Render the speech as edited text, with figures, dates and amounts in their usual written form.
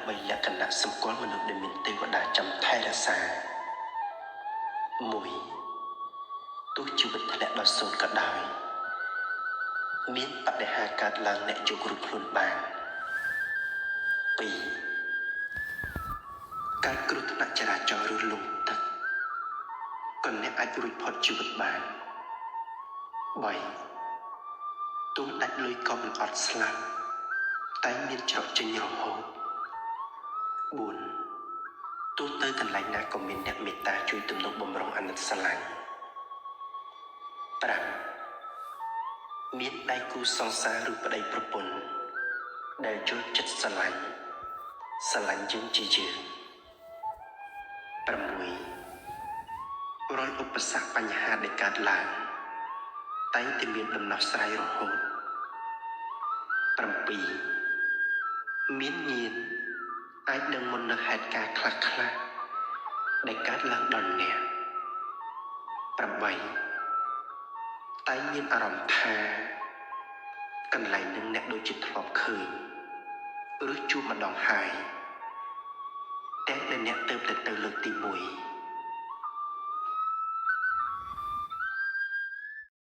ដើម្បីលក្ខណៈសម្គាល់មនុស្សដែលមានទេវតាចាំថែរក្សា1ទោះជីវិតធ្លាក់ដល់សូន្យក៏ដោយមានបដិហាកើតឡើងអ្នកយករូបខ្លួនបាន2ការគ្រោះថ្នាក់ចរាចរណ៍ឬលំទឹកក៏អ្នកអាចរួចផុតជីវិតបាន3ទុំដាច់លុយក៏មិនអត់ស្លាប់តែមានច្រកចេញរហូត4ទោះទៅកន្លែងណាក៏មានអ្នកមេត្តាជួយទំនុកបម្រុងអាណិតស្រឡាញ់5មានដៃគូសង្សារឬប្តីប្រពន្ធដែលយល់ចិត្តស្រឡាញ់យើងជាយើង6រាល់ឧបសគ្គបញ្ហាដែលកើតឡើងតែងតែមានដំណោះស្រាយរហូត7មានញាណអាចដឹងមុននៅហេតុការណ៍ខ្លះដែលកើតឡើងដល់អ្នក8តែមានអារម្មណ៍ថាកន្លែងនឹងអ្នកដូចជាធ្លាប់ឃើញឬជួបម្ដងហើយតែអ្នកទៅលើកទី1